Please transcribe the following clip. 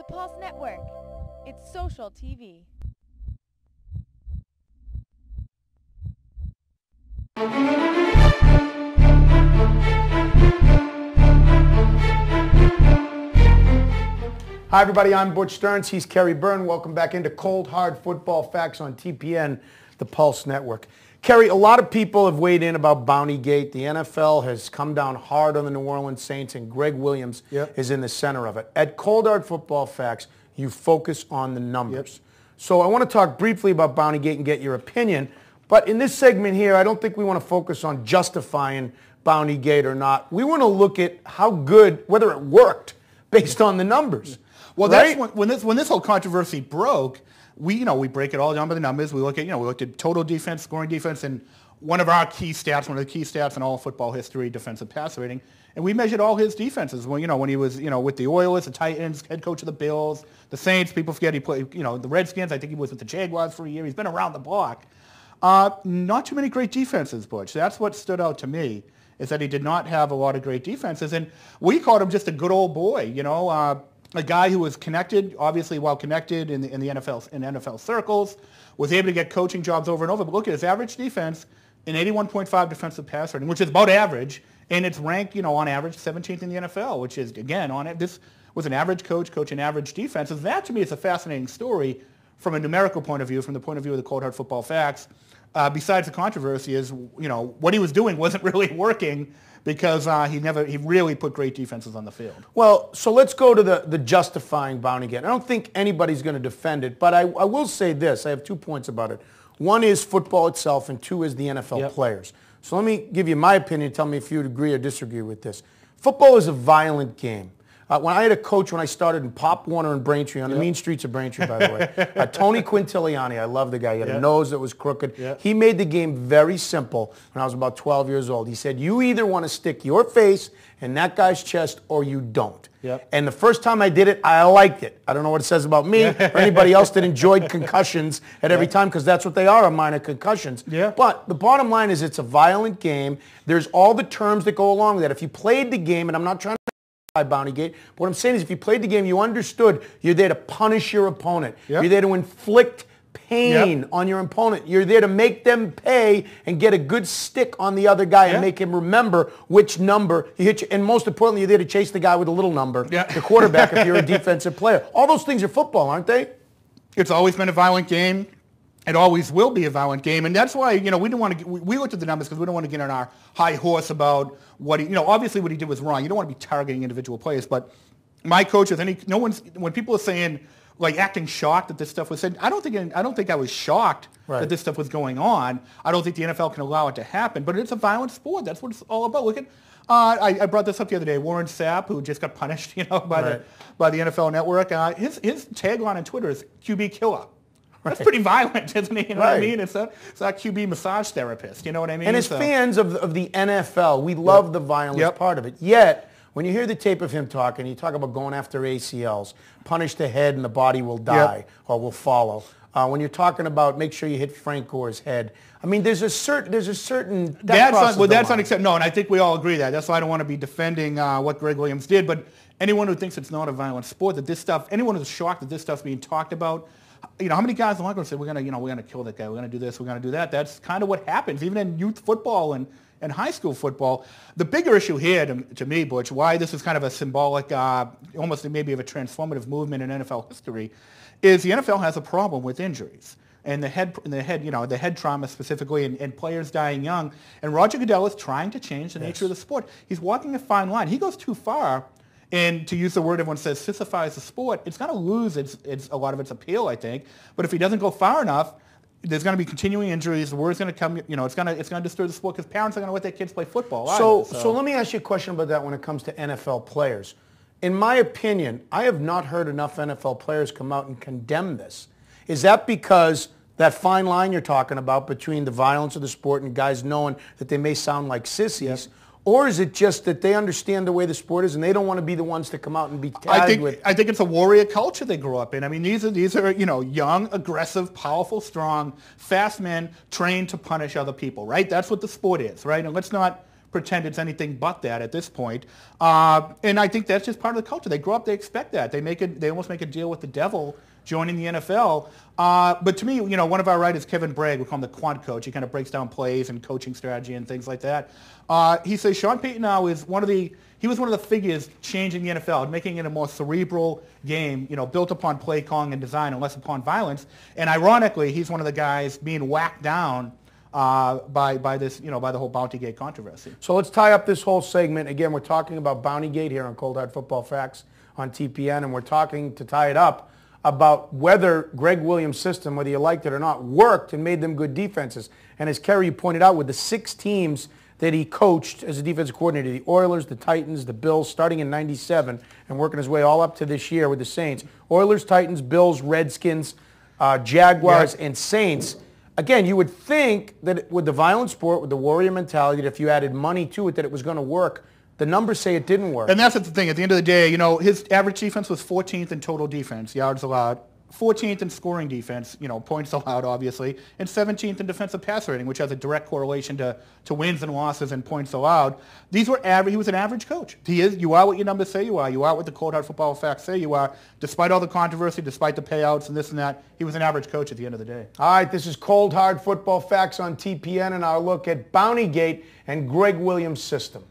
The Pulse Network. It's social TV. Hi everybody, I'm Butch Stearns, he's Kerry Byrne. Welcome back into Cold Hard Football Facts on TPN, the Pulse Network. Kerry, a lot of people have weighed in about Bountygate. The NFL has come down hard on the New Orleans Saints, and Gregg Williams is in the center of it. At Cold Hard Football Facts, you focus on the numbers. So I want to talk briefly about Bountygate and get your opinion. But in this segment here, I don't think we want to focus on justifying Bountygate or not. We want to look at how good, whether it worked based on the numbers. Well, right? that's when this whole controversy broke. We break it all down by the numbers. We look at we looked at total defense, scoring defense, and one of the key stats in all football history, defensive pass rating. And we measured all his defenses. When he was with the Oilers, the Titans, head coach of the Bills, the Saints. People forget he played the Redskins. I think he was with the Jaguars for a year. He's been around the block. Not too many great defenses, Butch. That's what stood out to me, is that he did not have a lot of great defenses. And we called him just a good old boy, a guy who was connected, obviously well connected in the NFL circles, was able to get coaching jobs over and over. But look at his average defense, an 81.5 defensive pass rating, which is about average, and it's ranked, on average 17th in the NFL, which is, again, this was an average coach coaching average defenses. That, to me, is a fascinating story from a numerical point of view, from the point of view of the Cold Hard Football Facts. Besides the controversy is, what he was doing wasn't really working, because he really put great defenses on the field. Well, so let's go to the justifying Bountygate. I don't think anybody's going to defend it, but I will say this. I have 2 points about it. One is football itself, and two is the NFL players. So let me give you my opinion. Tell me if you would agree or disagree with this. Football is a violent game. When I had a coach when I started in Pop Warner in Braintree, on the mean streets of Braintree, by the way, Tony Quintiliani, I love the guy. He had a nose that was crooked. He made the game very simple when I was about 12 years old. He said, you either want to stick your face in that guy's chest or you don't. And the first time I did it, I liked it. I don't know what it says about me or anybody else that enjoyed concussions at every time, because that's what they are minor concussions. But the bottom line is it's a violent game. There's all the terms that go along with that. If you played the game, and I'm not trying to Bountygate. But what I'm saying is, if you played the game, you understood you're there to punish your opponent. You're there to inflict pain on your opponent. You're there to make them pay and get a good stick on the other guy and make him remember which number you hit. And most importantly, you're there to chase the guy with a little number, the quarterback, if you're a defensive player. All those things are football, aren't they? It's always been a violent game. It always will be a violent game, and that's why we didn't want to. We looked at the numbers because we don't want to get on our high horse about what he. Obviously what he did was wrong. You don't want to be targeting individual players, but my coaches, when people are saying, like, acting shocked that this stuff was said, I don't think I was shocked that this stuff was going on. I don't think the NFL can allow it to happen, but it's a violent sport. That's what it's all about. Look at. I brought this up the other day. Warren Sapp, who just got punished, by the NFL Network. His tagline on Twitter is QB killer. That's pretty violent, isn't it? You know what I mean? It's a QB massage therapist. You know what I mean? And as fans of the NFL, we love the violence part of it. Yet, when you hear the tape of him talking, you talk about going after ACLs, punish the head and the body will die or will follow. When you're talking about make sure you hit Frank Gore's head, I mean, there's a certain that's unacceptable. No, and I think we all agree that. That's why I don't want to be defending what Gregg Williams did. But anyone who thinks it's not a violent sport, that this stuff, anyone who's shocked that this stuff's being talked about. How many guys are going to say we're gonna kill that guy, we're gonna do this, we're gonna do that? That's kind of what happens, even in youth football and high school football. The bigger issue here, to me, Butch, why this is kind of a symbolic, almost maybe of a transformative movement in NFL history, is the NFL has a problem with injuries and the head trauma specifically, and players dying young. And Roger Goodell is trying to change the nature of the sport. He's walking a fine line. He goes too far. And to use the word everyone says, sissifies the sport, it's going to lose a lot of its appeal, I think. But if he doesn't go far enough, there's going to be continuing injuries. The word's going to come. It's going to disturb the sport, because parents are going to let their kids play football. So let me ask you a question about that when it comes to NFL players. In my opinion, I have not heard enough NFL players come out and condemn this. Is that because that fine line you're talking about between the violence of the sport and guys knowing that they may sound like sissies? Or is it just that they understand the way the sport is and they don't want to be the ones to come out and be tagged with? I think it's a warrior culture they grew up in. I mean, these are young, aggressive, powerful, strong, fast men trained to punish other people, right? That's what the sport is, right? And let's not pretend it's anything but that at this point. And I think that's just part of the culture. They grow up, they expect that. They almost make a deal with the devil joining the NFL. But to me, one of our writers, Kevin Bragg, we call him the quant coach. He kind of breaks down plays and coaching strategy and things like that. He says Sean Payton now is he was one of the figures changing the NFL, making it a more cerebral game, built upon play calling and design and less upon violence. And ironically, he's one of the guys being whacked down by this, by the whole Bountygate controversy. So let's tie up this whole segment. Again, we're talking about Bountygate here on Cold Hard Football Facts on TPN, and we're talking, to tie it up, about whether Gregg Williams' system, whether you liked it or not, worked and made them good defenses. And as Kerry pointed out, with the 6 teams that he coached as a defensive coordinator, the Oilers, the Titans, the Bills, starting in '97 and working his way all up to this year with the Saints. Oilers, Titans, Bills, Redskins, Jaguars, and Saints. Again, you would think that with the violent sport, with the warrior mentality, that if you added money to it, that it was going to work. The numbers say it didn't work. And that's the thing. At the end of the day, his average defense was 14th in total defense, yards allowed, 14th in scoring defense, points allowed, obviously, and 17th in defensive pass rating, which has a direct correlation to wins and losses and points allowed. These were average. He was an average coach. You are what your numbers say you are. You are what the Cold Hard Football Facts say you are. Despite all the controversy, despite the payouts and this and that, he was an average coach at the end of the day. All right, this is Cold Hard Football Facts on TPN and our look at Bountygate and Gregg Williams' system.